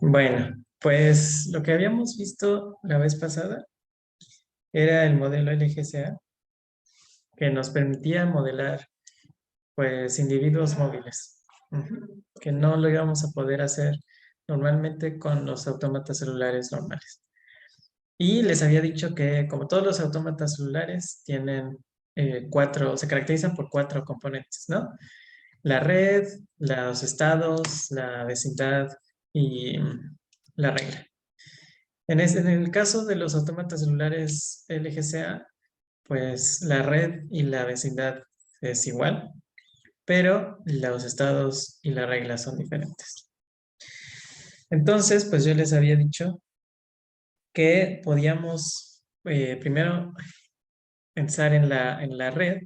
Bueno, pues lo que habíamos visto la vez pasada era el modelo LGCA que nos permitía modelar pues individuos móviles, que no lo íbamos a poder hacer normalmente con los autómatas celulares normales. Y les había dicho que como todos los autómatas celulares tienen se caracterizan por cuatro componentes, ¿no? La red, los estados, la vecindad y la regla. En el caso de los autómatas celulares LGCA, pues la red y la vecindad es igual, pero los estados y la regla son diferentes. Entonces, pues yo les había dicho que podíamos primero pensar en la red,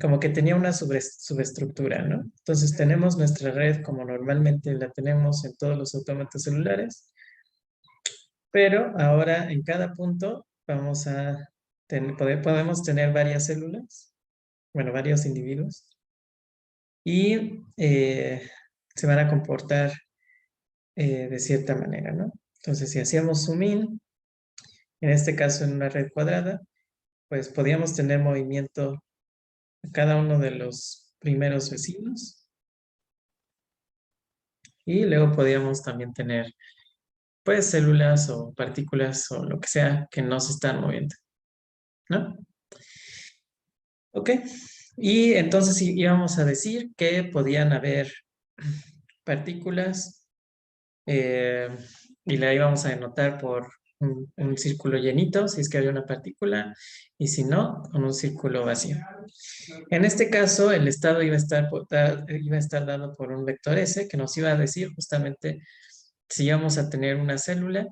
como que tenía una subestructura, ¿no? Entonces tenemos nuestra red como normalmente la tenemos en todos los autómatas celulares, pero ahora en cada punto vamos a podemos tener varias células, bueno, varios individuos, y se van a comportar de cierta manera, ¿no? Entonces, si hacíamos zoom in, en este caso en una red cuadrada, pues podíamos tener movimiento a cada uno de los primeros vecinos y luego podíamos también tener pues células o partículas o lo que sea que no se están moviendo, ¿no? Ok, y entonces íbamos a decir que podían haber partículas eh, y la íbamos a denotar por un círculo llenito, si es que había una partícula, y si no, con un círculo vacío. En este caso, el estado iba a estar dado por un vector S, que nos iba a decir justamente si íbamos a tener una célula,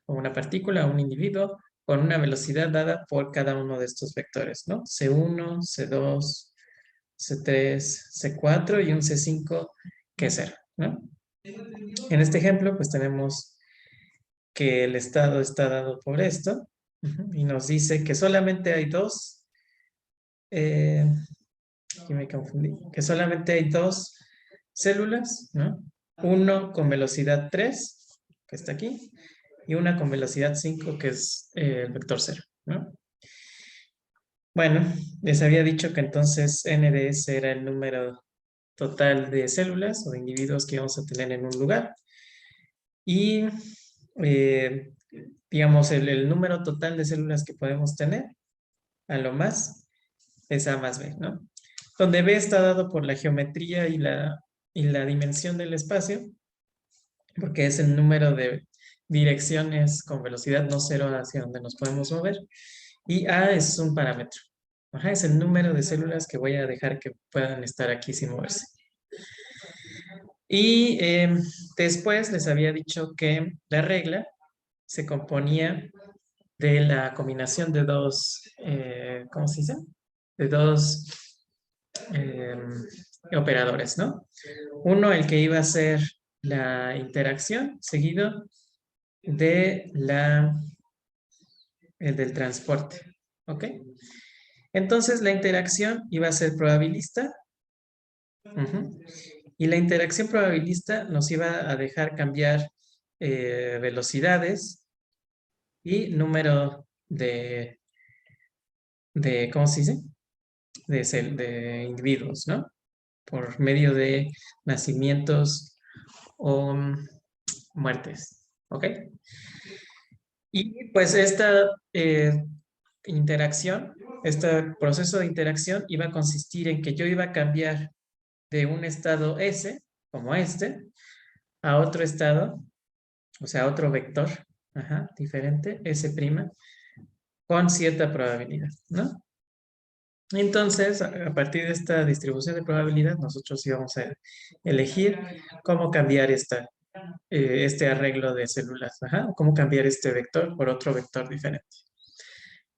o una partícula, o un individuo, con una velocidad dada por cada uno de estos vectores, ¿no? C1, C2, C3, C4 y un C5 que es 0, ¿no? En este ejemplo, pues tenemos que el estado está dado por esto y nos dice que solamente hay aquí me confundí, que solamente hay dos células, ¿no? Uno con velocidad 3, que está aquí, y una con velocidad 5, que es el vector 0, ¿no? Bueno, les había dicho que entonces NDS era el número total de células o de individuos que íbamos a tener en un lugar. Y, eh, digamos, el número total de células que podemos tener, a lo más, es A más B, ¿no? Donde B está dado por la geometría y la dimensión del espacio, porque es el número de direcciones con velocidad no cero hacia donde nos podemos mover. Y A es un parámetro. Ajá, es el número de células que voy a dejar que puedan estar aquí sin moverse. Y después les había dicho que la regla se componía de la combinación de dos, ¿cómo se dice? De dos eh, operadores, ¿no? Uno, el que iba a ser la interacción, seguido de del transporte, ¿ok? Entonces la interacción iba a ser probabilista, y la interacción probabilista nos iba a dejar cambiar velocidades y número ¿cómo se dice? De individuos, ¿no? Por medio de nacimientos o muertes, ¿ok? Y pues esta interacción, este proceso de interacción iba a consistir en que yo iba a cambiar de un estado S, como este, a otro estado, o sea, otro vector, diferente, S', con cierta probabilidad, ¿no? Entonces, a partir de esta distribución de probabilidad, nosotros íbamos a elegir cómo cambiar este arreglo de células, cómo cambiar este vector por otro vector diferente.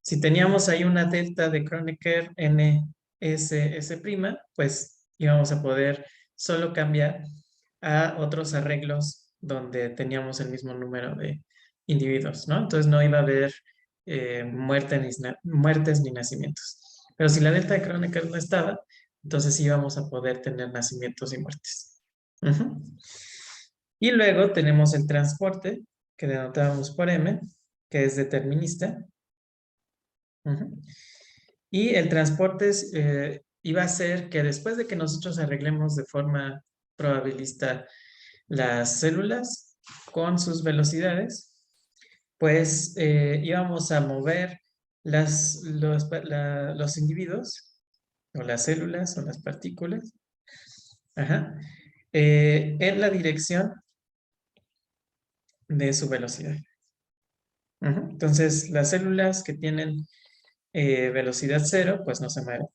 Si teníamos ahí una delta de Kronecker NSS', pues íbamos a poder solo cambiar a otros arreglos donde teníamos el mismo número de individuos, ¿no? Entonces no iba a haber muertes ni nacimientos. Pero si la delta de Kronecker no estaba, entonces íbamos a poder tener nacimientos y muertes. Y luego tenemos el transporte, que denotábamos por M, que es determinista. Ujú. Y el transporte iba a ser que después de que nosotros arreglemos de forma probabilista las células con sus velocidades, pues íbamos a mover los individuos, o las células, o las partículas, ajá, en la dirección de su velocidad. Ujú. Entonces, las células que tienen velocidad cero, pues no se mueven.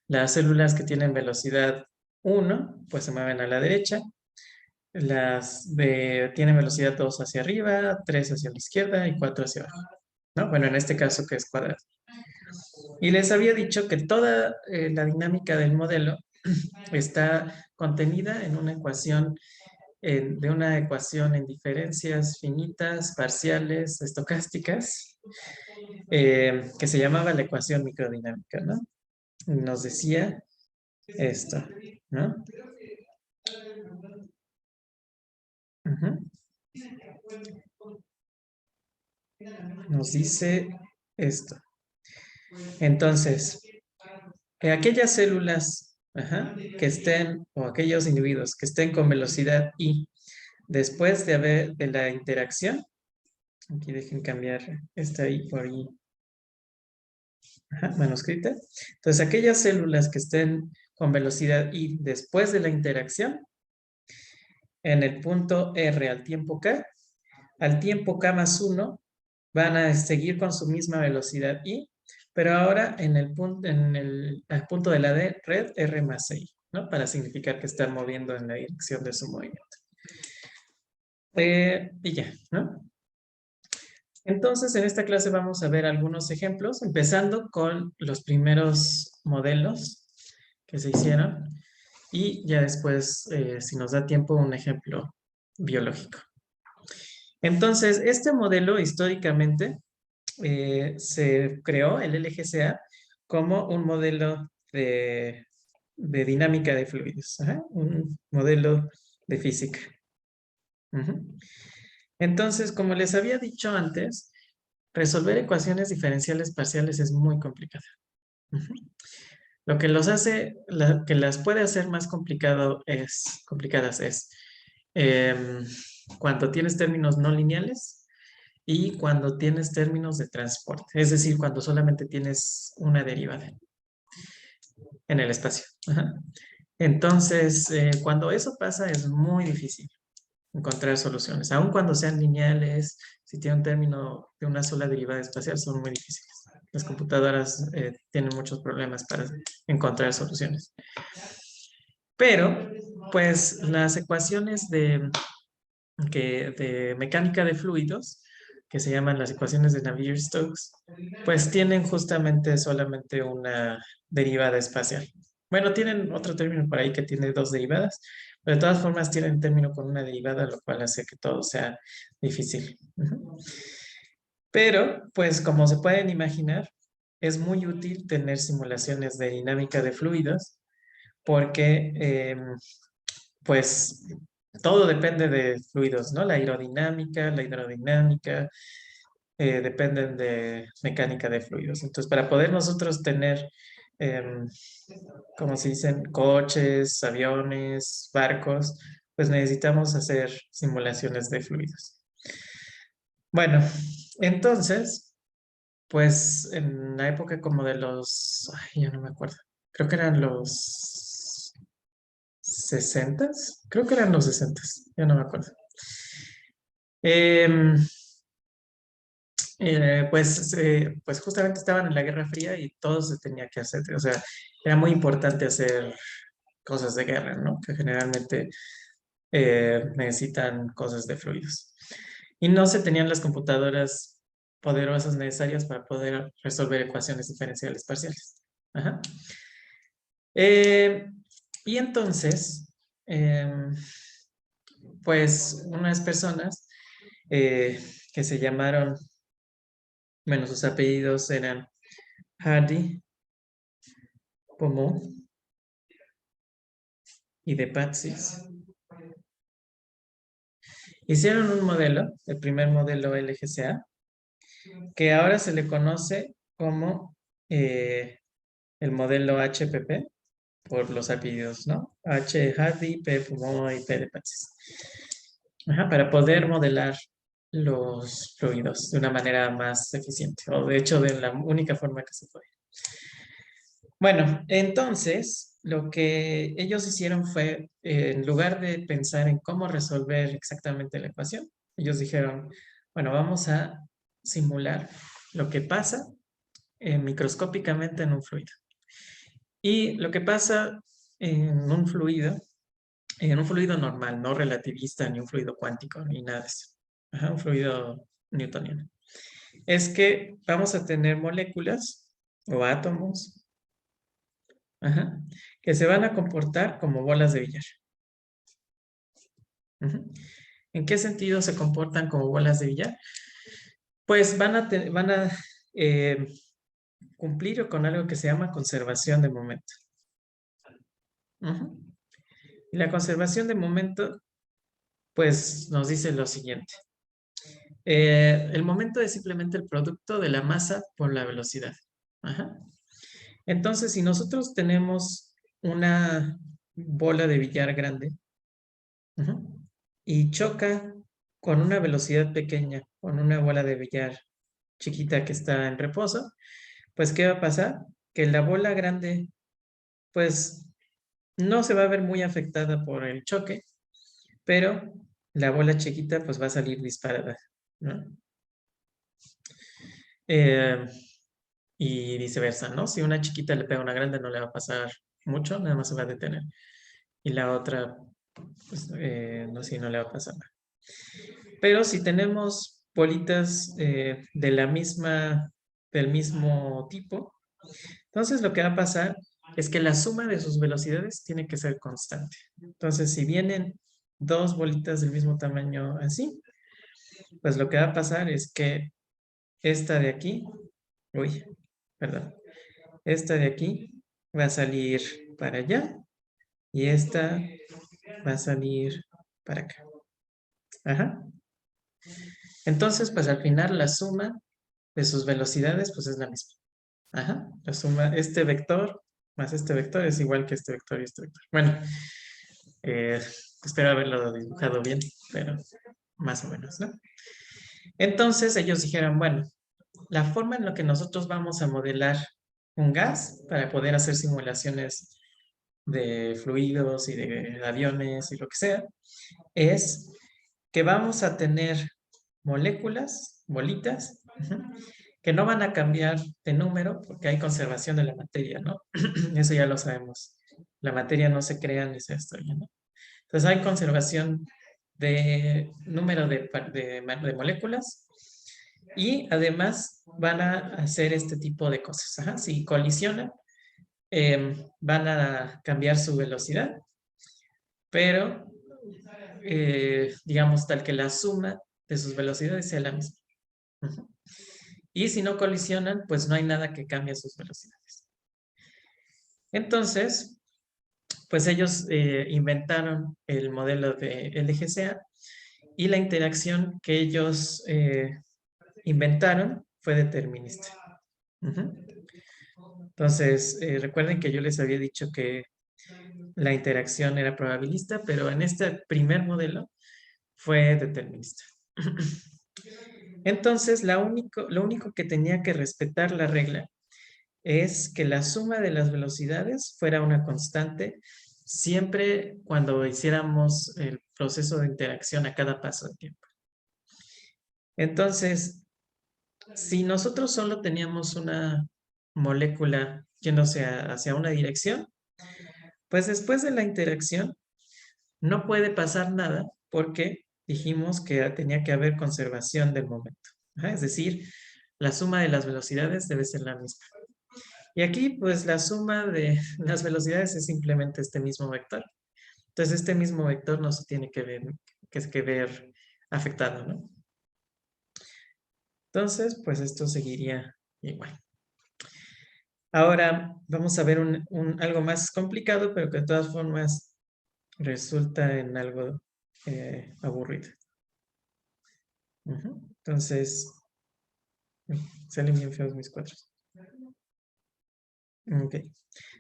Las células que tienen velocidad 1, pues se mueven a la derecha. Tienen velocidad 2 hacia arriba, 3 hacia la izquierda y 4 hacia abajo, ¿no? Bueno, en este caso que es cuadrado. Y les había dicho que toda la dinámica del modelo está contenida en una ecuación, de una ecuación en diferencias finitas, parciales, estocásticas, que se llamaba la ecuación microdinámica, ¿no? Y nos decía esto, ¿no? Ujú. Nos dice esto. Entonces, aquellas células, ajá, que estén, o aquellos individuos que estén con velocidad I después de la interacción, aquí dejen cambiar esta I por I, ajá, manuscrita. Entonces, aquellas células que estén con velocidad I después de la interacción, en el punto R al tiempo K más 1, van a seguir con su misma velocidad I, pero ahora en el punto, al punto de la red R más I, ¿no? Para significar que están moviendo en la dirección de su movimiento. Y ya, ¿no? Entonces, en esta clase vamos a ver algunos ejemplos, empezando con los primeros modelos que se hicieron y ya después, si nos da tiempo, un ejemplo biológico. Entonces, este modelo históricamente se creó el LGCA como un modelo de dinámica de fluidos, ajá, un modelo de física. Ujú. Entonces, como les había dicho antes, resolver ecuaciones diferenciales parciales es muy complicado. Ujú. Lo que los hace, que las puede hacer más complicadas es em, cuando tienes términos no lineales y cuando tienes términos de transporte, es decir, cuando solamente tienes una derivada en el espacio. Ajá. Entonces, cuando eso pasa es muy difícil encontrar soluciones, aun cuando sean lineales, si tiene un término de una sola derivada espacial, son muy difíciles. Las computadoras tienen muchos problemas para encontrar soluciones. Pero, pues, las ecuaciones de mecánica de fluidos, que se llaman las ecuaciones de Navier-Stokes, pues tienen justamente solamente una derivada espacial. Bueno, tienen otro término por ahí que tiene dos derivadas, pero de todas formas tienen término con una derivada, lo cual hace que todo sea difícil. Ujú. Pero, pues como se pueden imaginar, es muy útil tener simulaciones de dinámica de fluidos porque pues todo depende de fluidos, ¿no? La aerodinámica, la hidrodinámica, dependen de mecánica de fluidos. Entonces, para poder nosotros tener, em, como se dicen, coches, aviones, barcos, pues necesitamos hacer simulaciones de fluidos. Bueno, entonces, pues en la época como de los, ay, ya no me acuerdo, creo que eran los 60, creo que eran los 60, ya no me acuerdo. Em, pues justamente estaban en la Guerra Fría y todo se tenía que hacer, o sea, era muy importante hacer cosas de guerra, ¿no? Que generalmente necesitan cosas de fluidos. Y no se tenían las computadoras poderosas necesarias para poder resolver ecuaciones diferenciales parciales. Ajá. Eh, y entonces, pues unas personas que se llamaron, bueno, sus apellidos eran Hardy, Pomó y de Patsis. Hicieron un modelo, el primer modelo LGCA, que ahora se le conoce como el modelo HPP, por los apellidos, ¿no? H de Hardy, P de Pulmón y P de Patsy. Ajá, para poder modelar los fluidos de una manera más eficiente, o de hecho de la única forma que se puede. Bueno, entonces lo que ellos hicieron fue, en lugar de pensar en cómo resolver exactamente la ecuación, ellos dijeron, bueno, vamos a simular lo que pasa microscópicamente en un fluido. Y lo que pasa en un fluido normal, no relativista, ni un fluido cuántico, ni nada de eso. Ajá, un fluido newtoniano. Es que vamos a tener moléculas o átomos, ajá, que se van a comportar como bolas de billar. Ujú. ¿En qué sentido se comportan como bolas de billar? Pues van a eh, cumplir con algo que se llama conservación de momento. Ujú. Y la conservación de momento, pues nos dice lo siguiente. El momento es simplemente el producto de la masa por la velocidad. Ajá. Entonces, si nosotros tenemos una bola de billar grande, ujú, y choca con una velocidad pequeña, con una bola de billar chiquita que está en reposo, pues ¿qué va a pasar? Que la bola grande, pues no se va a ver muy afectada por el choque, pero la bola chiquita pues va a salir disparada, ¿no? Eh, y viceversa, ¿no? Si una chiquita le pega a una grande no le va a pasar mucho, nada más se va a detener. Y la otra, pues, no sé, no le va a pasar nada. Pero si tenemos bolitas de la del mismo tipo, entonces lo que va a pasar es que la suma de sus velocidades tiene que ser constante. Entonces, si vienen dos bolitas del mismo tamaño así, pues lo que va a pasar es que esta de aquí, uy, perdón, esta de aquí va a salir para allá y esta va a salir para acá. Ajá. Entonces, pues al final la suma de sus velocidades pues es la misma. Ajá. La suma, este vector más este vector es igual que este vector y este vector. Bueno, eh, espero haberlo dibujado bien, pero más o menos, ¿no? Entonces ellos dijeron, bueno, la forma en la que nosotros vamos a modelar un gas para poder hacer simulaciones de fluidos y de aviones y lo que sea, es que vamos a tener moléculas, bolitas, que no van a cambiar de número porque hay conservación de la materia, ¿no? Eso ya lo sabemos. La materia no se crea ni se destruye, ¿no? Entonces hay conservación de número de moléculas y además van a hacer este tipo de cosas. Ajá. Si colisionan, van a cambiar su velocidad, pero digamos tal que la suma de sus velocidades sea la misma. Ujú. Y si no colisionan, pues no hay nada que cambie sus velocidades. Entonces, pues ellos inventaron el modelo de LGCA y la interacción que ellos inventaron fue determinista. Ujú. Entonces, recuerden que yo les había dicho que la interacción era probabilista, pero en este primer modelo fue determinista. Entonces, lo único que tenía que respetar la regla es que la suma de las velocidades fuera una constante siempre cuando hiciéramos el proceso de interacción a cada paso de tiempo. Entonces, si nosotros solo teníamos una molécula yéndose hacia una dirección, pues después de la interacción no puede pasar nada porque dijimos que tenía que haber conservación del momento. Ajá, es decir, la suma de las velocidades debe ser la misma. Y aquí, pues la suma de las velocidades es simplemente este mismo vector. Entonces, este mismo vector no se tiene que ver afectado, ¿no? Entonces, pues esto seguiría igual. Ahora vamos a ver algo más complicado, pero que de todas formas resulta en algo aburrido. Entonces, salen bien feos mis cuadros. Ok.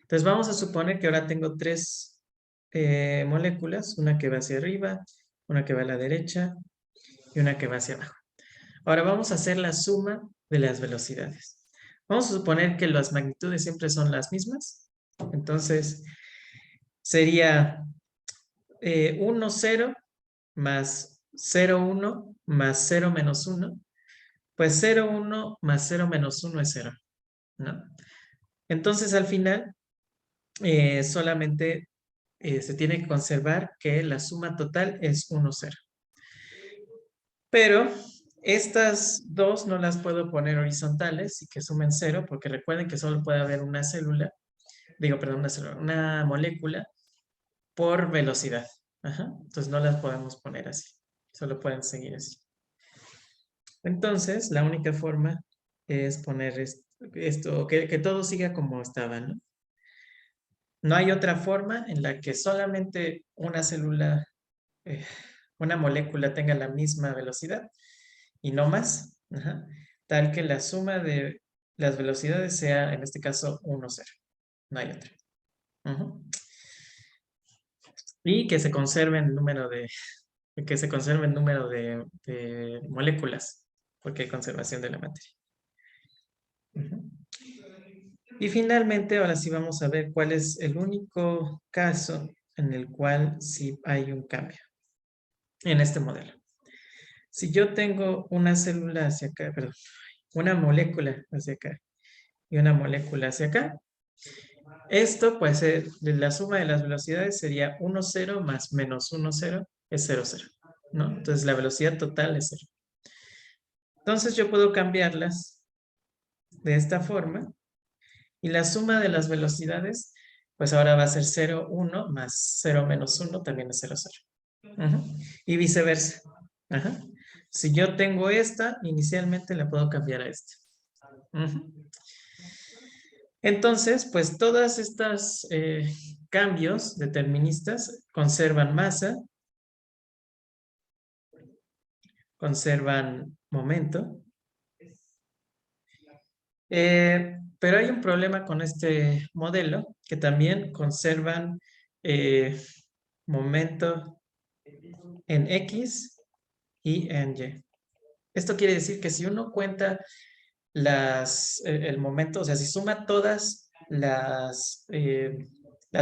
Entonces vamos a suponer que ahora tengo tres moléculas, una que va hacia arriba, una que va a la derecha y una que va hacia abajo. Ahora vamos a hacer la suma de las velocidades. Vamos a suponer que las magnitudes siempre son las mismas. Entonces sería 1, 0 más 0, 1 más 0 menos 1. Pues 0, 1 más 0 menos 1 es 0, ¿no? Entonces al final solamente se tiene que conservar que la suma total es 1, 0. Pero estas dos no las puedo poner horizontales y que sumen 0, porque recuerden que solo puede haber una célula, perdón, una molécula por velocidad. Entonces no las podemos poner así, solo pueden seguir así. Entonces, la única forma es poner esto, que todo siga como estaba, ¿no? No hay otra forma en la que solamente una célula, una molécula tenga la misma velocidad y no más, tal que la suma de las velocidades sea, en este caso, 1, 0. No hay otra. Y que se conserve el número de moléculas, porque hay conservación de la materia. Y finalmente, ahora sí vamos a ver cuál es el único caso en el cual sí hay un cambio en este modelo. Si yo tengo una célula hacia acá, perdón, una molécula hacia acá y una molécula hacia acá, esto pues la suma de las velocidades sería 1, 0 más menos 1, 0 es 0, 0, ¿no? Entonces la velocidad total es 0. Entonces yo puedo cambiarlas de esta forma y la suma de las velocidades pues ahora va a ser 0, 1 más 0 menos 1 también es 0, 0. Y viceversa. Si yo tengo esta, inicialmente la puedo cambiar a esta. Entonces, pues todas estas cambios deterministas conservan masa, conservan momento, pero hay un problema con este modelo que también conservan momento en X y en Y. Esto quiere decir que si uno cuenta el momento, o sea, si suma todas las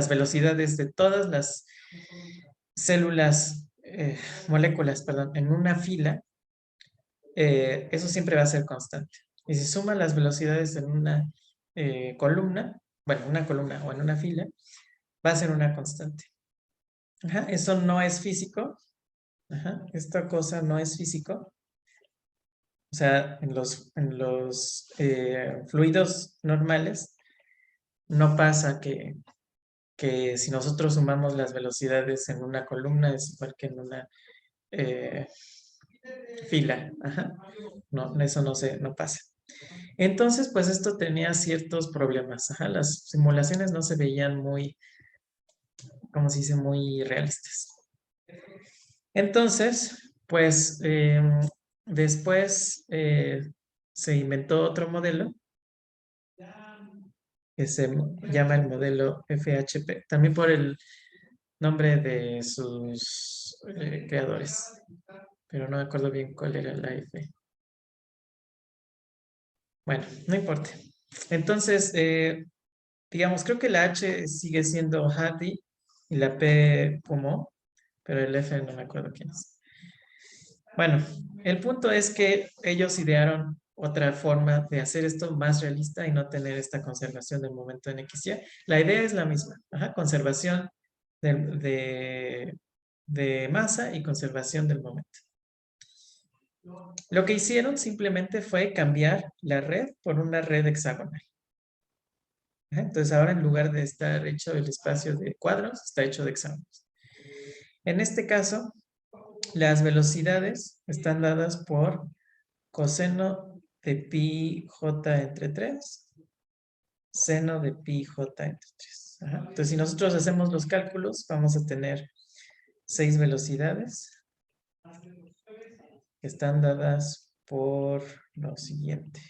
velocidades de todas las células, moléculas, perdón, en una fila, eso siempre va a ser constante. Y si suma las velocidades en una columna, bueno, una columna o en una fila, va a ser una constante. Eso no es físico. Esta cosa no es físico. O sea, en los fluidos normales no pasa que si nosotros sumamos las velocidades en una columna es igual que en una fila. No, eso no pasa. Entonces, pues esto tenía ciertos problemas. Las simulaciones no se veían muy, como se dice, muy realistas. Entonces, pues después se inventó otro modelo que se llama el modelo FHP, también por el nombre de sus creadores, pero no me acuerdo bien cuál era la F. Bueno, no importa. Entonces, digamos, creo que la H sigue siendo Hardy y la P Pumó, pero el F no me acuerdo quién es. Bueno, el punto es que ellos idearon otra forma de hacer esto más realista y no tener esta conservación del momento en X, Y. La idea es la misma, conservación de masa y conservación del momento. Lo que hicieron simplemente fue cambiar la red por una red hexagonal. Entonces ahora en lugar de estar hecho el espacio de cuadros, está hecho de hexágonos. En este caso, las velocidades están dadas por coseno de pi j entre 3, seno de pi j entre 3. Entonces si nosotros hacemos los cálculos, vamos a tener 6 velocidades Están dadas por lo siguiente.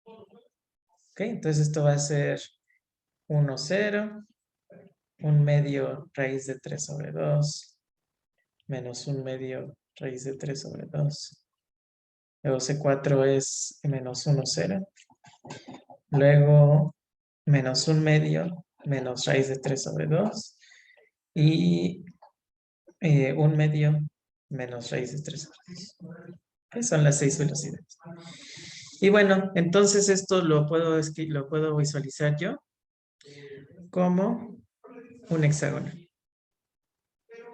Ok, entonces esto va a ser 1, 0, 1 medio raíz de 3 sobre 2, menos 1 medio raíz de 3 sobre 2. Luego C4 es menos 1, 0. Luego menos 1 medio menos raíz de 3 sobre 2. Y 1 medio menos raíz de 3 sobre 2. Que son las 6 velocidades. Y bueno, entonces esto lo puedo visualizar yo como un hexágono.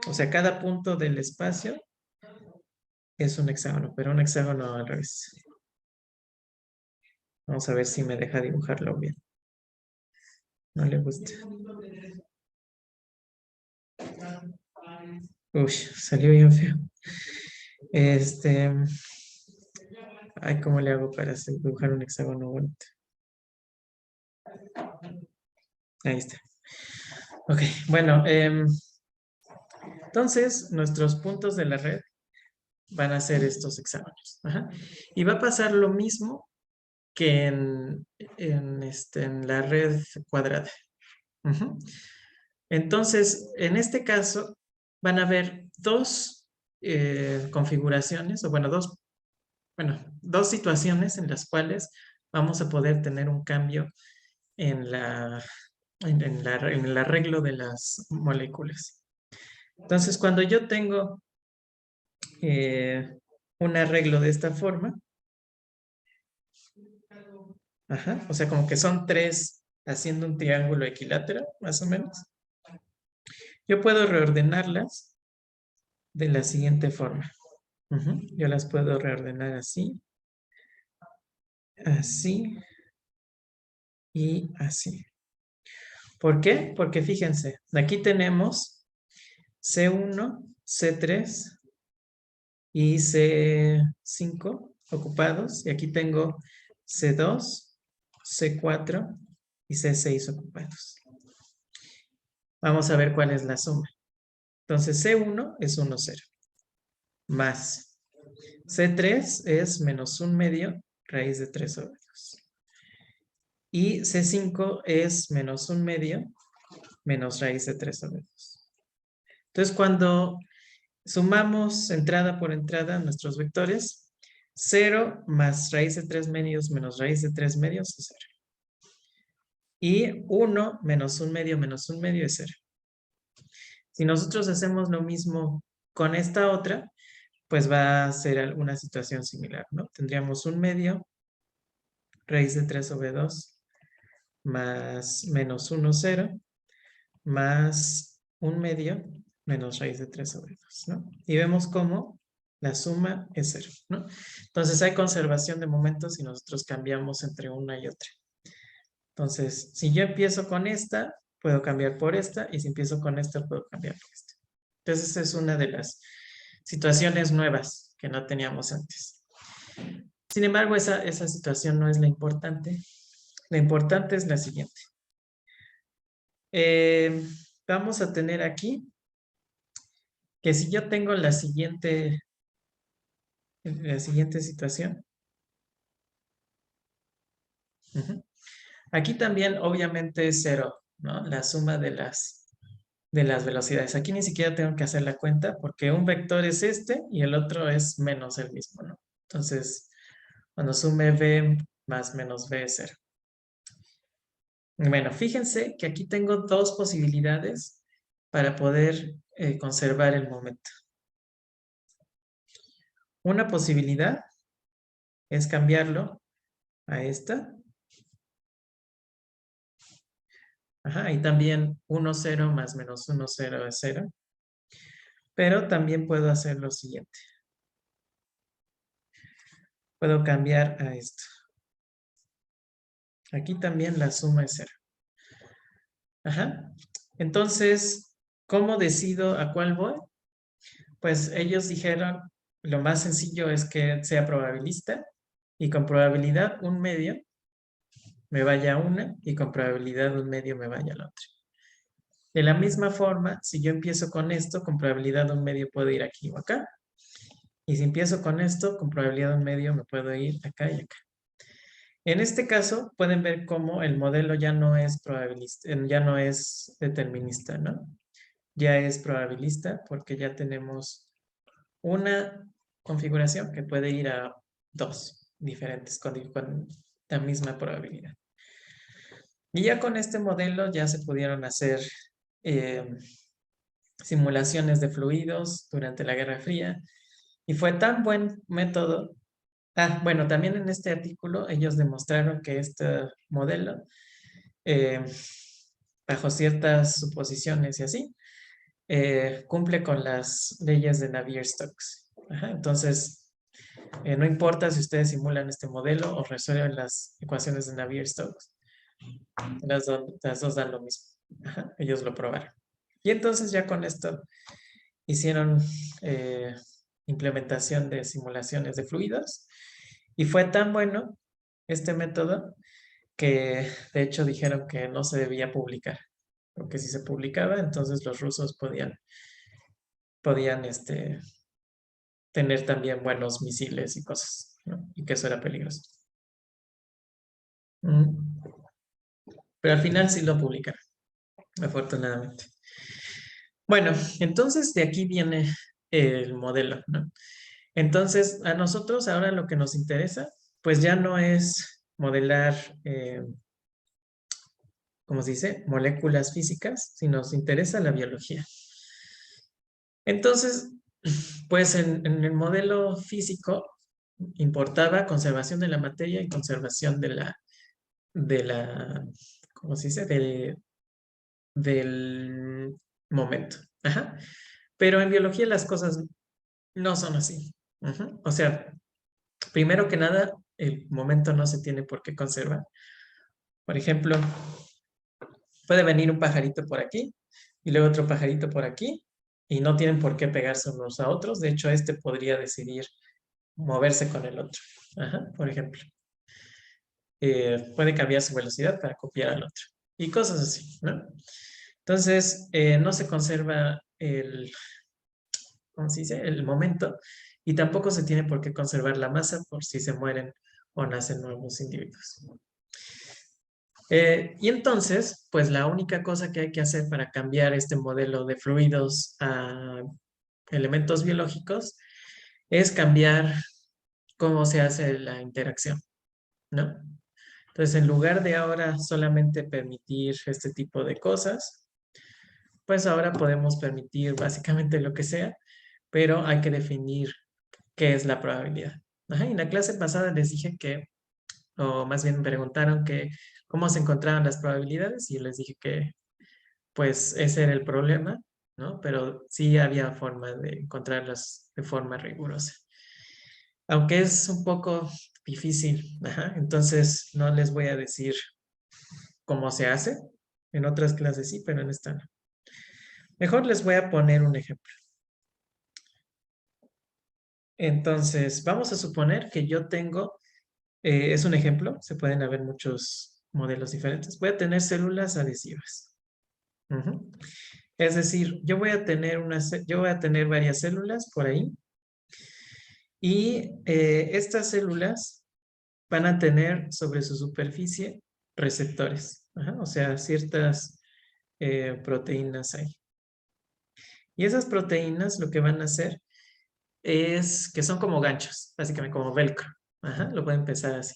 O sea, cada punto del espacio es un hexágono, pero un hexágono al revés. Vamos a ver si me deja dibujarlo bien. No le gusta. Uy, salió bien feo. Ay, ¿cómo le hago para dibujar un hexágono bonito? Ahí está. Ok, bueno, entonces nuestros puntos de la red van a ser estos hexágonos. Ajá. Y va a pasar lo mismo que en la red cuadrada. Ujú. Entonces, en este caso, van a haber dos configuraciones, o bueno, dos situaciones en las cuales vamos a poder tener un cambio en en el arreglo de las moléculas. Entonces, cuando yo tengo un arreglo de esta forma, ajá, o sea, como que son tres haciendo un triángulo equilátero, más o menos, yo puedo reordenarlas de la siguiente forma. Ujú. Yo las puedo reordenar así, así y así. ¿Por qué? Porque fíjense, aquí tenemos C1, C3 y C5 ocupados. Y aquí tengo C2, C4 y C6 ocupados. Vamos a ver cuál es la suma. Entonces C1 es 1, 0. Más C3 es menos 1 medio raíz de 3 sobre 2. Y C5 es menos 1 medio menos raíz de 3 sobre 2. Entonces, cuando sumamos entrada por entrada nuestros vectores, 0 más raíz de 3 medios menos raíz de 3 medios es 0. Y 1 menos 1 medio es 0. Si nosotros hacemos lo mismo con esta otra, pues va a ser alguna situación similar, ¿no? Tendríamos 1 medio raíz de 3 sobre 2 más menos 1, 0 más 1 medio menos raíz de 3 sobre 2, ¿no? Y vemos cómo la suma es 0, ¿no? Entonces hay conservación de momentos si nosotros cambiamos entre una y otra. Entonces, si yo empiezo con esta, puedo cambiar por esta, y si empiezo con esta, puedo cambiar por esta. Entonces, esa es una de las situaciones nuevas que no teníamos antes. Sin embargo, esa situación no es la importante. La importante es la siguiente. Vamos a tener aquí que si yo tengo la siguiente situación. Aquí también obviamente es 0, ¿no? La suma de las velocidades. Aquí ni siquiera tengo que hacer la cuenta porque un vector es este y el otro es menos el mismo, ¿no? Entonces, cuando sume v más menos v es 0. Bueno, fíjense que aquí tengo dos posibilidades para poder conservar el momento. Una posibilidad es cambiarlo a esta. Ajá, y también 1, 0 más menos 1, 0 es 0. Pero también puedo hacer lo siguiente. Puedo cambiar a esto. Aquí también la suma es 0. Ajá. Entonces, ¿cómo decido a cuál voy? Pues ellos dijeron, lo más sencillo es que sea probabilista y con probabilidad 1 medio me vaya a una y con probabilidad 1 medio me vaya a la otra. De la misma forma, si yo empiezo con esto, con probabilidad de un medio puedo ir aquí o acá. Y si empiezo con esto, con probabilidad de un medio me puedo ir acá y acá. En este caso, pueden ver cómo el modelo ya no es probabilista, ya no es determinista, ¿no? Ya es probabilista porque ya tenemos una configuración que puede ir a dos diferentes con la misma probabilidad. Y ya con este modelo ya se pudieron hacer simulaciones de fluidos durante la Guerra Fría y fue tan buen método. Bueno, también en este artículo ellos demostraron que este modelo, eh, bajo ciertas suposiciones y así, cumple con las leyes de Navier-Stokes. Entonces, no importa si ustedes simulan este modelo o resuelven las ecuaciones de Navier-Stokes, las dos dan lo mismo. Ellos lo probaron. Y entonces ya con esto hicieron implementación de simulaciones de fluidos y fue tan bueno este método que de hecho dijeron que no se debía publicar, porque si se publicaba, entonces los rusos podían tener también buenos misiles y cosas, ¿no? Y que eso era peligroso. Pero al final sí lo publicaron, afortunadamente. Bueno, entonces de aquí viene el modelo, ¿no? Entonces, a nosotros ahora lo que nos interesa, pues ya no es modelar, ¿cómo se dice? Moléculas físicas, sino nos interesa la biología. Entonces, pues en el modelo físico importaba conservación de la materia y conservación de la, ¿cómo se dice? Del momento. Ajá. Pero en biología las cosas no son así. O sea, primero que nada, el momento no se tiene por qué conservar. Por ejemplo, puede venir un pajarito por aquí y luego otro pajarito por aquí y no tienen por qué pegarse unos a otros. De hecho, este podría decidir moverse con el otro. Por ejemplo. Puede cambiar su velocidad para copiar al otro. Y cosas así, ¿no? Entonces, no se conserva ¿cómo se dice? El momento y tampoco se tiene por qué conservar la masa por si se mueren o nacen nuevos individuos. Y entonces, pues la única cosa que hay que hacer para cambiar este modelo de fluidos a elementos biológicos es cambiar cómo se hace la interacción, ¿no? Entonces, en lugar de ahora solamente permitir este tipo de cosas, pues ahora podemos permitir básicamente lo que sea, pero hay que definir qué es la probabilidad. Y en la clase pasada les dije que, o más bien me preguntaron que cómo se encontraban las probabilidades y les dije que pues ese era el problema, ¿no? Pero sí había forma de encontrarlas de forma rigurosa. Aunque es un poco difícil, entonces no les voy a decir cómo se hace. En otras clases sí, pero en esta no. Mejor les voy a poner un ejemplo. Entonces, vamos a suponer que yo tengo, es un ejemplo, se pueden haber muchos modelos diferentes. Voy a tener células adhesivas. Es decir, yo voy a tener varias células por ahí y estas células van a tener sobre su superficie receptores, o sea, ciertas proteínas ahí. Y esas proteínas lo que van a hacer es que son como ganchos, básicamente como velcro. Lo pueden pensar así.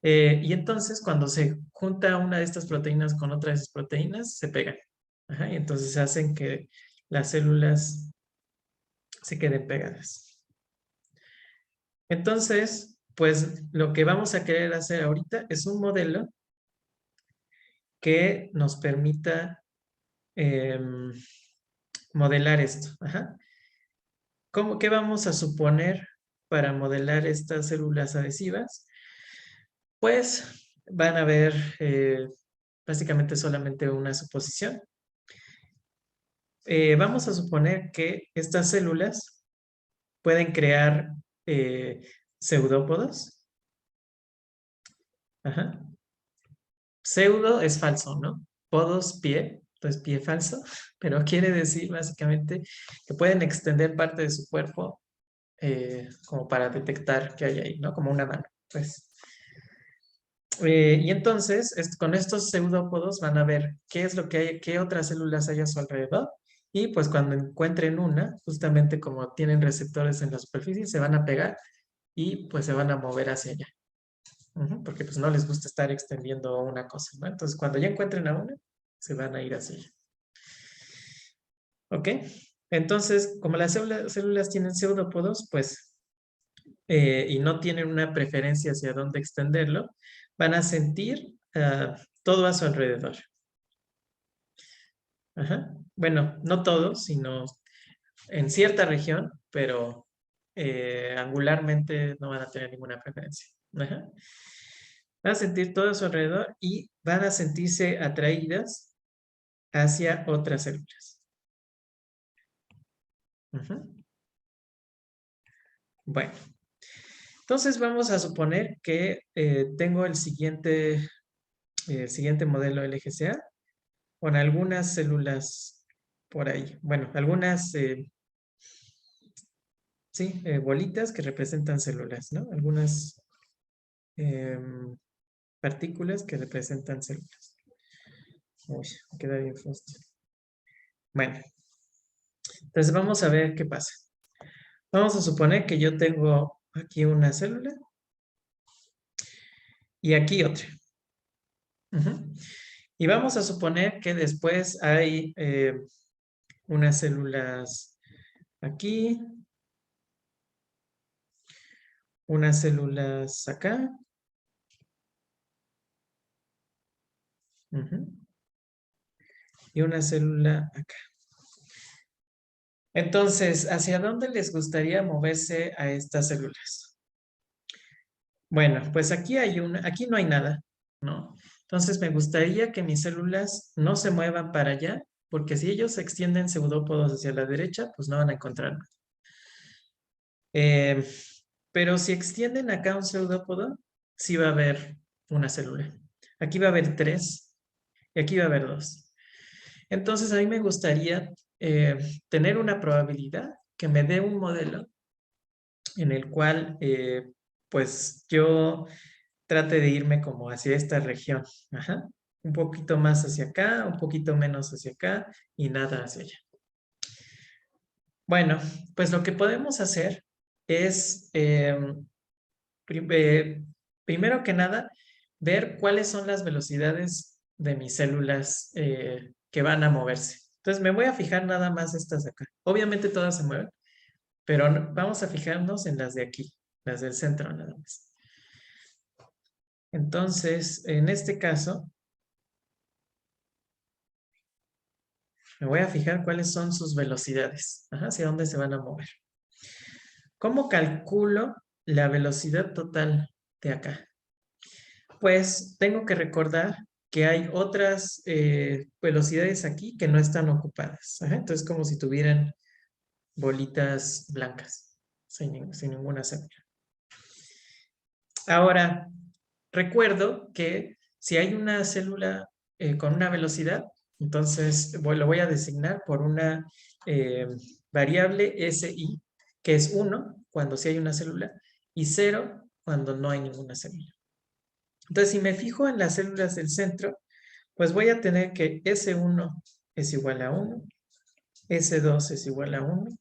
Y entonces cuando se junta una de estas proteínas con otra de esas proteínas, se pegan. Y entonces hacen que las células se queden pegadas. Entonces, pues lo que vamos a querer hacer ahorita es un modelo que nos permita modelar esto. ¿Qué vamos a suponer para modelar estas células adhesivas? Pues van a ver básicamente solamente una suposición. Vamos a suponer que estas células pueden crear pseudópodos. Pseudo es falso, ¿no? Podos, pie. Entonces, pie falso, pero quiere decir básicamente que pueden extender parte de su cuerpo como para detectar qué hay ahí, ¿no? Como una mano, pues. Y entonces, con estos pseudópodos van a ver qué es lo que hay, qué otras células hay a su alrededor. Y pues cuando encuentren una, justamente como tienen receptores en la superficie, se van a pegar y pues se van a mover hacia allá. Porque pues no les gusta estar extendiendo una cosa, ¿no? Entonces cuando ya encuentren a una, se van a ir hacia allá. ¿Ok? Entonces, como las células tienen pseudópodos, pues, y no tienen una preferencia hacia dónde extenderlo, van a sentir todo a su alrededor. Ajá. Bueno, no todo, sino en cierta región, pero angularmente no van a tener ninguna preferencia. Ajá. Van a sentir todo a su alrededor y van a sentirse atraídas hacia otras células. Ujú. Bueno, entonces vamos a suponer que tengo el siguiente modelo LGCA con algunas células por ahí. Bueno, algunas sí, bolitas que representan células, ¿no? Algunas partículas que representan células. Uy, queda bien fusto. Bueno, entonces vamos a ver qué pasa. Vamos a suponer que yo tengo aquí una célula y aquí otra. Ujú. Y vamos a suponer que después hay unas células aquí, unas células acá. Ujú. Y una célula acá. Entonces, ¿hacia dónde les gustaría moverse a estas células? Bueno, pues aquí no hay nada, ¿no? Entonces me gustaría que mis células no se muevan para allá, porque si ellos extienden pseudópodos hacia la derecha, pues no van a encontrar nada. Eh, pero si extienden acá un pseudópodo, sí va a haber una célula. Aquí va a haber 3 y aquí va a haber 2. Entonces a mí me gustaría tener una probabilidad que me dé un modelo en el cual pues yo trate de irme como hacia esta región. Ajá. Un poquito más hacia acá, un poquito menos hacia acá y nada hacia allá. Bueno, pues lo que podemos hacer es, primero que nada, ver cuáles son las velocidades de mis células que van a moverse. Entonces me voy a fijar nada más estas de acá. Obviamente todas se mueven, pero vamos a fijarnos en las de aquí, las del centro nada más. Entonces, en este caso, me voy a fijar cuáles son sus velocidades, hacia dónde se van a mover. ¿Cómo calculo la velocidad total de acá? Pues tengo que recordar que hay otras velocidades aquí que no están ocupadas. Entonces, como si tuvieran bolitas blancas, sin ninguna célula. Ahora, recuerdo que si hay una célula con una velocidad, entonces lo voy a designar por una variable SI, que es 1 cuando sí hay una célula y 0 cuando no hay ninguna célula. Entonces, si me fijo en las células del centro, pues voy a tener que S1 es igual a 1, S2 es igual a 1,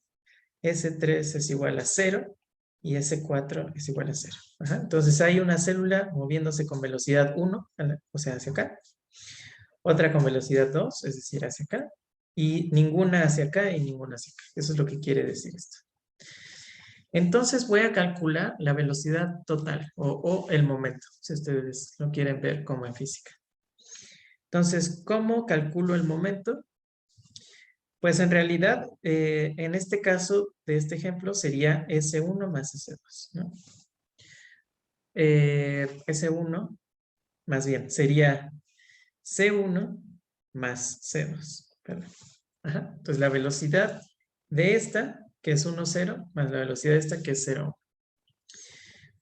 S3 es igual a 0 y S4 es igual a 0. Entonces hay una célula moviéndose con velocidad 1, o sea, hacia acá. Otra con velocidad 2, es decir, hacia acá. Y ninguna hacia acá y ninguna hacia acá. Eso es lo que quiere decir esto. Entonces voy a calcular la velocidad total o el momento, si ustedes lo quieren ver como en física. Entonces, ¿cómo calculo el momento? Pues en realidad, en este caso de este ejemplo, sería S1 más S2, ¿no? S1, más bien, sería C1 más C2. Perdón. Entonces, la velocidad de esta, que es 1, 0, más la velocidad de esta, que es 0.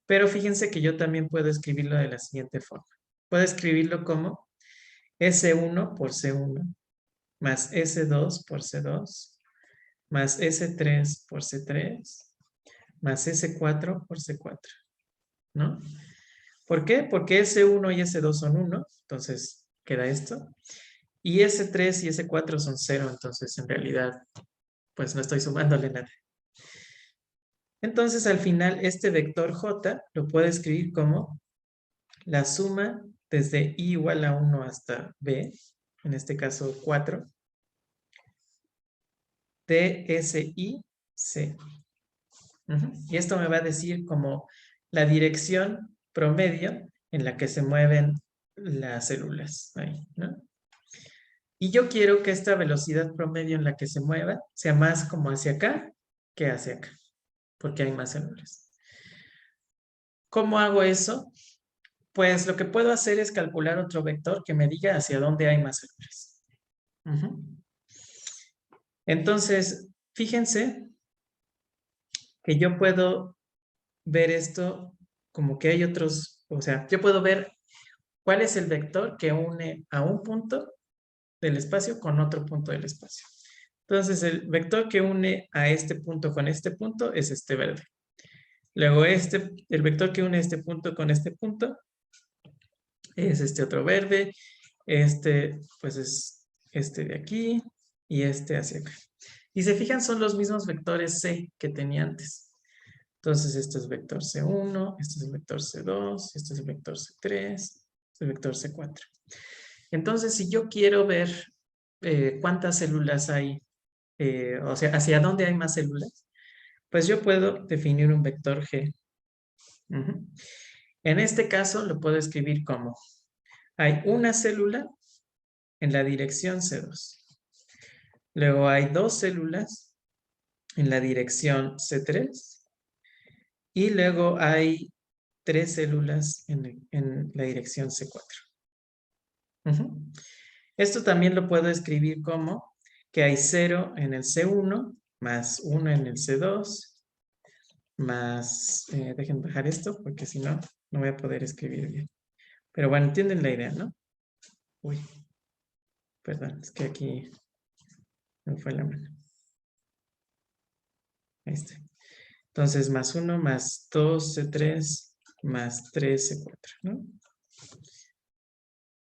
Pero fíjense que yo también puedo escribirlo de la siguiente forma. Puedo escribirlo como S1 por C1 más S2 por C2, más S3 por C3, más S4 por C4, ¿no? ¿Por qué? Porque S1 y S2 son 1, entonces queda esto. Y S3 y S4 son 0, entonces en realidad, pues no estoy sumándole nada. Entonces al final este vector J lo puedo escribir como la suma desde I igual a 1 hasta B, en este caso 4, de SI, Y esto me va a decir como la dirección promedio en la que se mueven las células ahí, ¿no? Y yo quiero que esta velocidad promedio en la que se mueva sea más como hacia acá que hacia acá, porque hay más células. ¿Cómo hago eso? Pues lo que puedo hacer es calcular otro vector que me diga hacia dónde hay más células. Entonces, fíjense que yo puedo ver esto como que hay otros, o sea, yo puedo ver cuál es el vector que une a un punto del espacio con otro punto del espacio. Entonces, el vector que une a este punto con este punto es este verde. Luego, el vector que une este punto con este punto es este otro verde. Este, pues es este de aquí y este hacia acá. Y se fijan, son los mismos vectores C que tenía antes. Entonces, este es vector C1, este es el vector C2, este es el vector C3, este es el vector C4. Entonces, si yo quiero ver cuántas células hay, o sea, hacia dónde hay más células, pues yo puedo definir un vector G. En este caso, lo puedo escribir como hay una célula en la dirección C2. Luego hay dos células en la dirección C3. Y luego hay tres células en la dirección C4. Esto también lo puedo escribir como que hay 0 en el C1, más 1 en el C2, más, dejen bajar esto, porque si no, no voy a poder escribir bien. Pero bueno, entienden la idea, ¿no? Uy, perdón, es que aquí me fue la mano. Ahí está. Entonces, más 1, más 2, C3, más 3, C4, ¿no?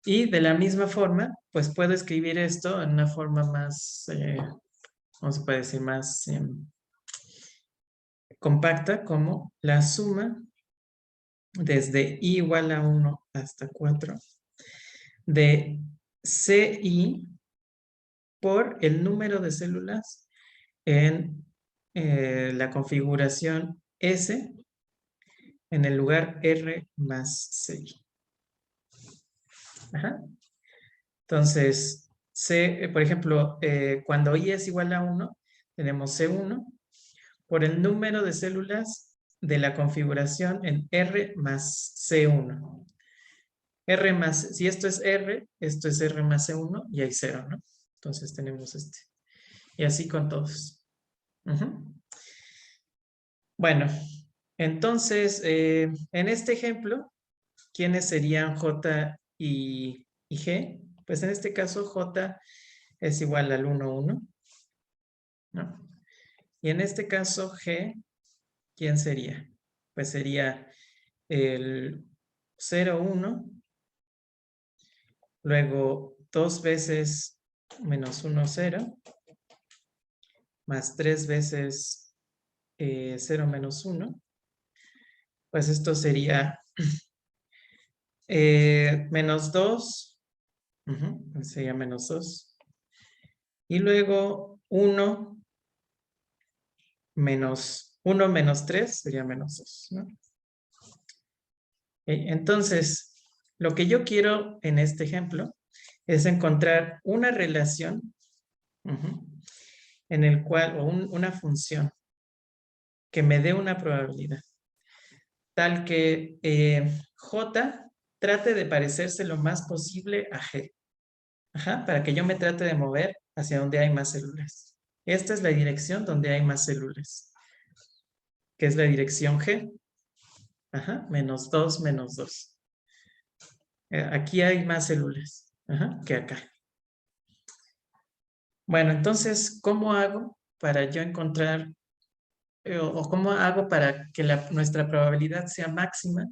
Y de la misma forma, pues puedo escribir esto en una forma más, ¿cómo se puede decir? Más compacta, como la suma desde i igual a 1 hasta 4 de CI por el número de células en la configuración S en el lugar R más CI. Ajá. Entonces, por ejemplo, cuando I es igual a 1, tenemos C1 por el número de células de la configuración en R más C1. R más, si esto es R más C1 y hay 0, ¿no? Entonces tenemos este. Y así con todos. Bueno, entonces, en este ejemplo, ¿quiénes serían J y G? Pues en este caso J es igual al 1, 1, ¿no? Y en este caso G, ¿quién sería? Pues sería el 0, 1, luego 2 veces menos 1, 0, más 3 veces 0 menos 1, pues esto sería menos 2, sería menos 2, y luego 1 menos 3 sería menos 2, ¿no? Entonces, lo que yo quiero en este ejemplo es encontrar una relación en el cual, o una función que me dé una probabilidad, tal que J trate de parecerse lo más posible a G, para que yo me trate de mover hacia donde hay más células. Esta es la dirección donde hay más células, que es la dirección G. Menos 2, menos 2. Aquí hay más células que acá. Bueno, entonces, ¿cómo hago para yo encontrar, o cómo hago para que nuestra probabilidad sea máxima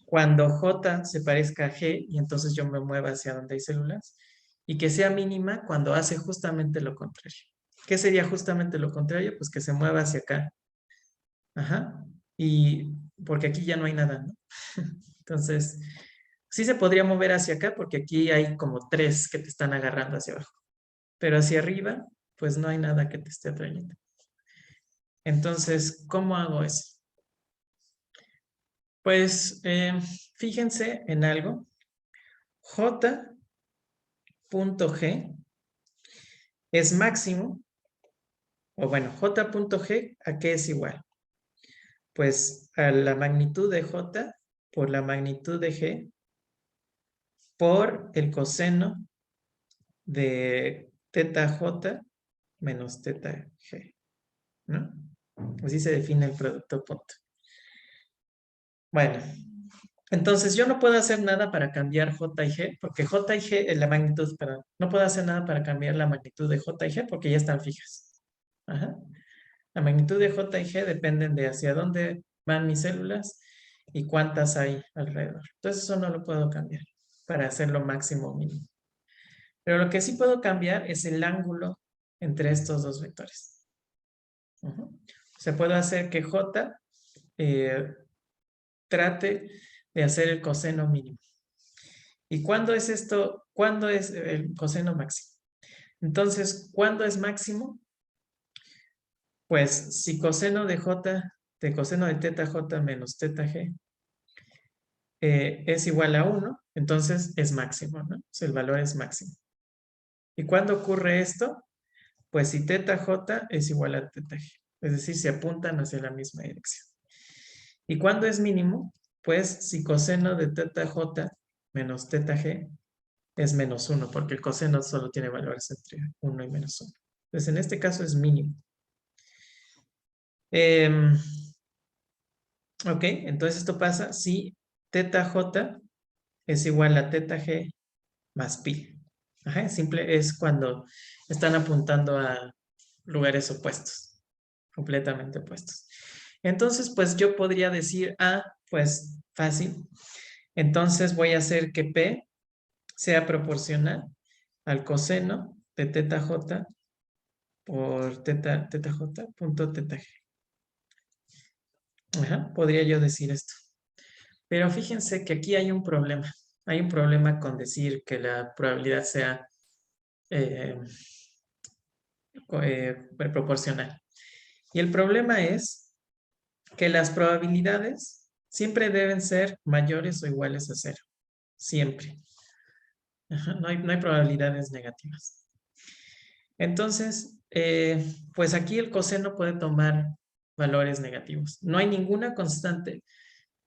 cuando J se parezca a G y entonces yo me mueva hacia donde hay células, y que sea mínima cuando hace justamente lo contrario? ¿Qué sería justamente lo contrario? Pues que se mueva hacia acá. Ajá. Y porque aquí ya no hay nada, ¿no? Entonces, sí se podría mover hacia acá porque aquí hay como tres que te están agarrando hacia abajo. Pero hacia arriba, pues no hay nada que te esté atrayendo. Entonces, ¿cómo hago eso? Pues fíjense en algo. J.G es máximo, o bueno, J.G, ¿a qué es igual? Pues a la magnitud de J por la magnitud de G por el coseno de teta J menos teta G, ¿no? Así se define el producto punto. Bueno, entonces yo no puedo hacer nada para cambiar J y G, porque J y G, la magnitud, perdón, no puedo hacer nada para cambiar la magnitud de J y G porque ya están fijas. Ajá. La magnitud de J y G dependen de hacia dónde van mis células y cuántas hay alrededor. Entonces eso no lo puedo cambiar para hacerlo máximo o mínimo. Pero lo que sí puedo cambiar es el ángulo entre estos dos vectores. O sea, puedo hacer que J trate de hacer el coseno mínimo. ¿Y cuándo es esto? ¿Cuándo es el coseno máximo? Entonces, ¿cuándo es máximo? Pues si coseno de J, de coseno de teta J menos teta G es igual a 1, entonces es máximo, ¿no? O sea, el valor es máximo. ¿Y cuándo ocurre esto? Pues si teta J es igual a teta G. Es decir, se apuntan hacia la misma dirección. ¿Y cuándo es mínimo? Pues si coseno de teta J menos teta G es menos 1, porque el coseno solo tiene valores entre 1 y menos 1. Entonces, en este caso es mínimo. Ok, entonces esto pasa si teta J es igual a teta G más pi. Ajá, simple es cuando están apuntando a lugares opuestos, completamente opuestos. Entonces, pues yo podría decir, pues fácil. Entonces voy a hacer que P sea proporcional al coseno de teta J por teta J punto teta G. Ajá, podría yo decir esto. Pero fíjense que aquí hay un problema. Hay un problema con decir que la probabilidad sea eh, proporcional. Y el problema es que las probabilidades siempre deben ser mayores o iguales a cero. Siempre. Ajá, no hay probabilidades negativas. Entonces, pues aquí el coseno puede tomar valores negativos. No hay ninguna constante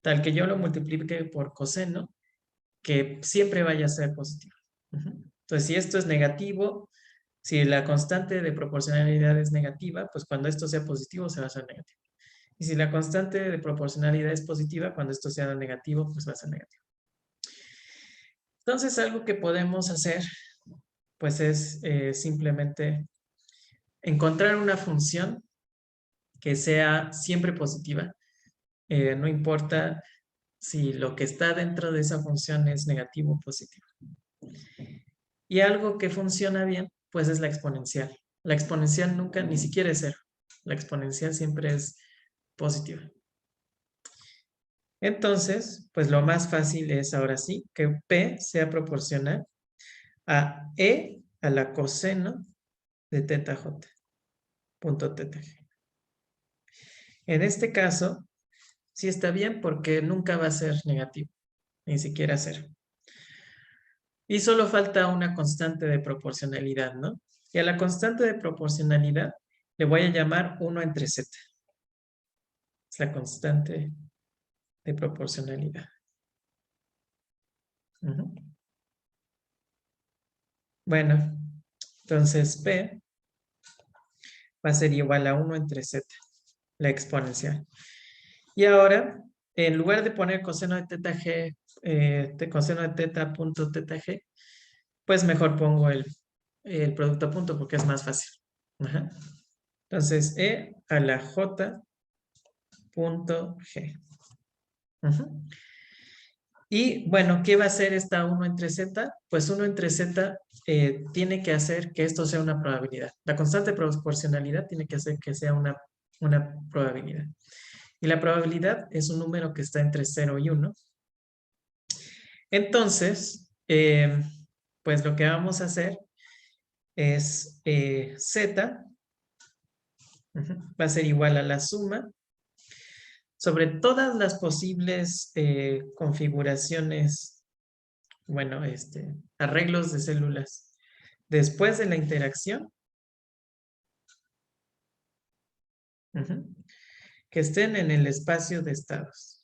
tal que yo lo multiplique por coseno que siempre vaya a ser positivo. Entonces, si esto es negativo, si la constante de proporcionalidad es negativa, pues cuando esto sea positivo se va a hacer negativo. Y si la constante de proporcionalidad es positiva, cuando esto sea negativo, pues va a ser negativo. Entonces, algo que podemos hacer, pues es simplemente encontrar una función que sea siempre positiva. No importa si lo que está dentro de esa función es negativo o positivo. Y algo que funciona bien, pues es la exponencial. La exponencial nunca, ni siquiera es cero. La exponencial siempre es positiva. Entonces, pues lo más fácil es ahora sí que P sea proporcional a E a la coseno de teta J, punto teta G. En este caso, sí está bien porque nunca va a ser negativo, ni siquiera cero. Y solo falta una constante de proporcionalidad, ¿no? Y a la constante de proporcionalidad le voy a llamar 1 entre z. Es la constante de proporcionalidad. Bueno, entonces P va a ser igual a 1 entre z, la exponencial. Y ahora, en lugar de poner coseno de teta g, coseno de teta punto teta g, pues mejor pongo el el producto a punto porque es más fácil. Ajá. Entonces, E a la J punto G. Ajá. Y bueno, ¿qué va a hacer esta 1 entre Z? Pues 1 entre Z tiene que hacer que esto sea una probabilidad. La constante proporcionalidad tiene que hacer que sea una probabilidad. Y la probabilidad es un número que está entre 0 y 1. Entonces, pues lo que vamos a hacer es Z va a ser igual a la suma sobre todas las posibles configuraciones, bueno, arreglos de células después de la interacción, que estén en el espacio de estados.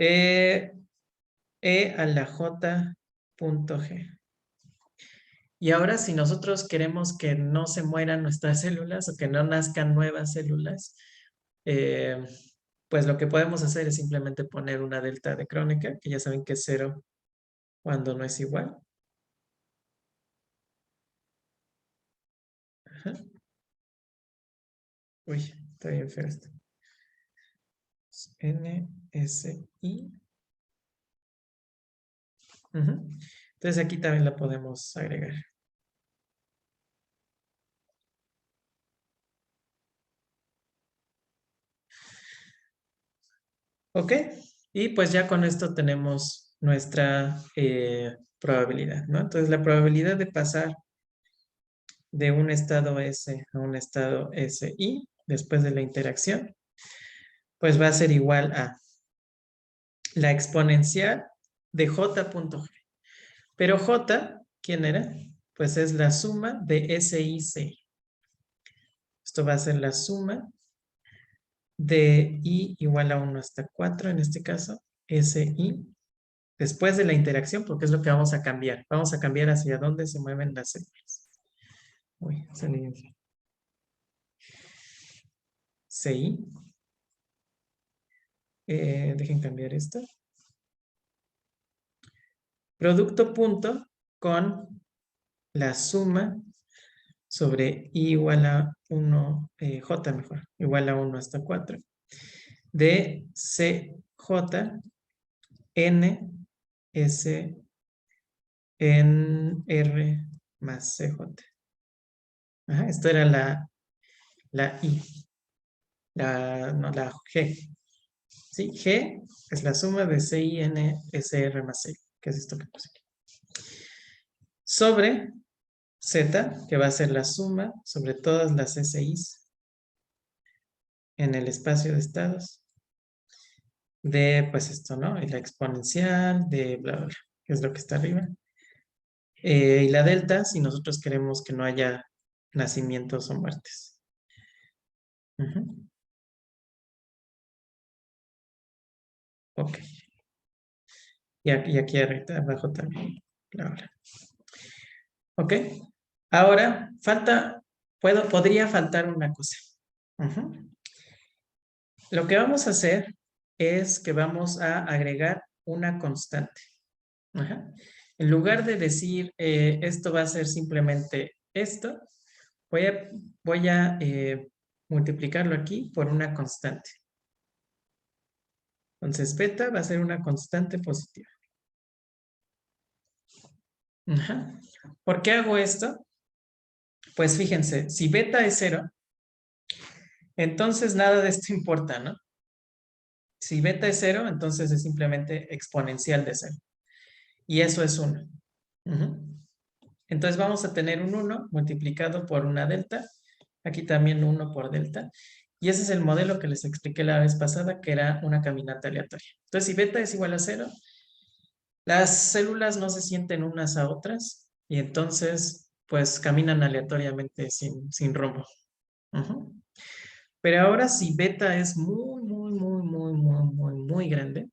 E a la J punto G. Y ahora si nosotros queremos que no se mueran nuestras células o que no nazcan nuevas células, pues lo que podemos hacer es simplemente poner una delta de Kronecker, que ya saben que es 0 cuando no es igual. Ajá. Uy, está bien feo esto. NSI. Entonces aquí también la podemos agregar. Ok, y pues ya con esto tenemos nuestra probabilidad, ¿no? Entonces la probabilidad de pasar de un estado S a un estado SI después de la interacción, pues va a ser igual a la exponencial de J.G. Pero J, ¿quién era? Pues es la suma de SI y CI. Esto va a ser la suma de I igual a 1 hasta 4, en este caso, SI, después de la interacción, porque es lo que vamos a cambiar. Vamos a cambiar hacia dónde se mueven las células. Uy, salí bien. CI. Dejen cambiar esto. Producto punto con la suma sobre I igual a 1, J mejor, igual a 1 hasta 4, de CJ N S en R más CJ. Ajá, esto era la I, no, la G. ¿Sí? G es la suma de CIN-SR más C, que es esto que puse aquí. Sobre Z, que va a ser la suma sobre todas las SIs en el espacio de estados de, pues esto, ¿no? Y la exponencial de bla, bla, bla, que es lo que está arriba. Y la delta, si nosotros queremos que no haya nacimientos o muertes. Ok. Y aquí abajo también. Bla, bla. Ok. Ahora, podría faltar una cosa. Lo que vamos a hacer es que vamos a agregar una constante. En lugar de decir esto va a ser simplemente esto, voy a multiplicarlo aquí por una constante. Entonces, beta va a ser una constante positiva. ¿Por qué hago esto? Pues fíjense, si beta es 0, entonces nada de esto importa, ¿no? Si beta es 0, entonces es simplemente exponencial de 0. Y eso es 1. Entonces vamos a tener un 1 multiplicado por una delta. Aquí también 1 por delta. Y ese es el modelo que les expliqué la vez pasada, que era una caminata aleatoria. Entonces, si beta es igual a 0, las células no se sienten unas a otras y entonces, pues, caminan aleatoriamente sin rumbo. Pero ahora, si beta es muy, muy, muy, muy, muy, muy, muy grande,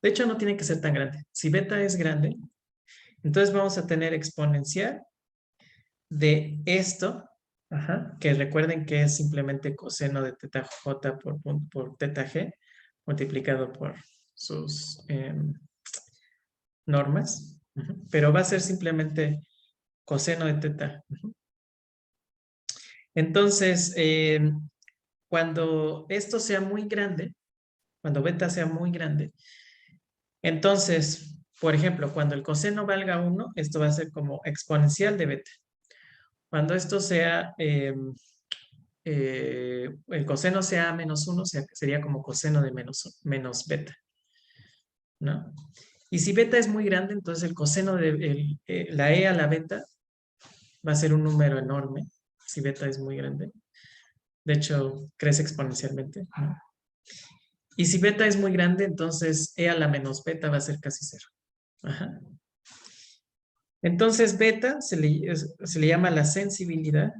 de hecho, no tiene que ser tan grande. Si beta es grande, entonces vamos a tener exponencial de esto, que recuerden que es simplemente coseno de teta j por teta g multiplicado por sus normas. Pero va a ser simplemente coseno de teta. Entonces, cuando esto sea muy grande, cuando beta sea muy grande, entonces, por ejemplo, cuando el coseno valga 1, esto va a ser como exponencial de beta. Cuando esto sea, el coseno sea menos 1, sería como coseno de menos beta, ¿no? Y si beta es muy grande, entonces el coseno de la e a la beta va a ser un número enorme, si beta es muy grande. De hecho, crece exponencialmente, ¿no? Y si beta es muy grande, entonces e a la menos beta va a ser casi cero. Ajá. Entonces, beta se le llama la sensibilidad,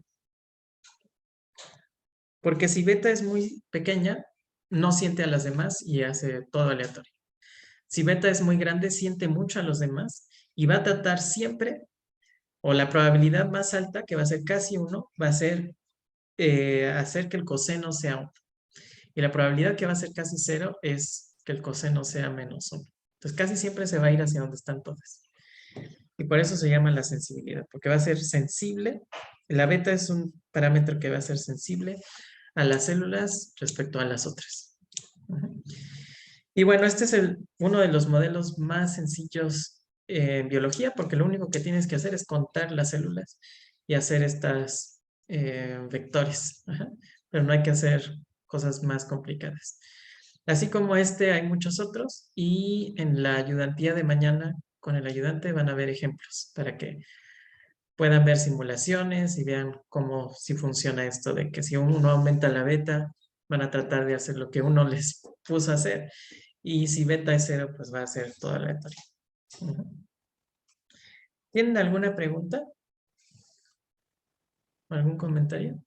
porque si beta es muy pequeña, no siente a las demás y hace todo aleatorio. Si beta es muy grande, siente mucho a los demás y va a tratar siempre, o la probabilidad más alta, que va a ser casi 1, va a ser hacer que el coseno sea 1. Y la probabilidad que va a ser casi 0 es que el coseno sea menos 1. Entonces, casi siempre se va a ir hacia donde están todas. Y por eso se llama la sensibilidad, porque va a ser sensible. La beta es un parámetro que va a ser sensible a las células respecto a las otras. Y bueno, este es uno de los modelos más sencillos en biología, porque lo único que tienes que hacer es contar las células y hacer estas vectores. Pero no hay que hacer cosas más complicadas. Así como este, hay muchos otros y en la ayudantía de mañana con el ayudante van a ver ejemplos para que puedan ver simulaciones y vean cómo si funciona esto de que si uno aumenta la beta, van a tratar de hacer lo que uno les puso a hacer y si beta es 0, pues va a ser todo aleatorio. ¿Tienen alguna pregunta? ¿Algún comentario?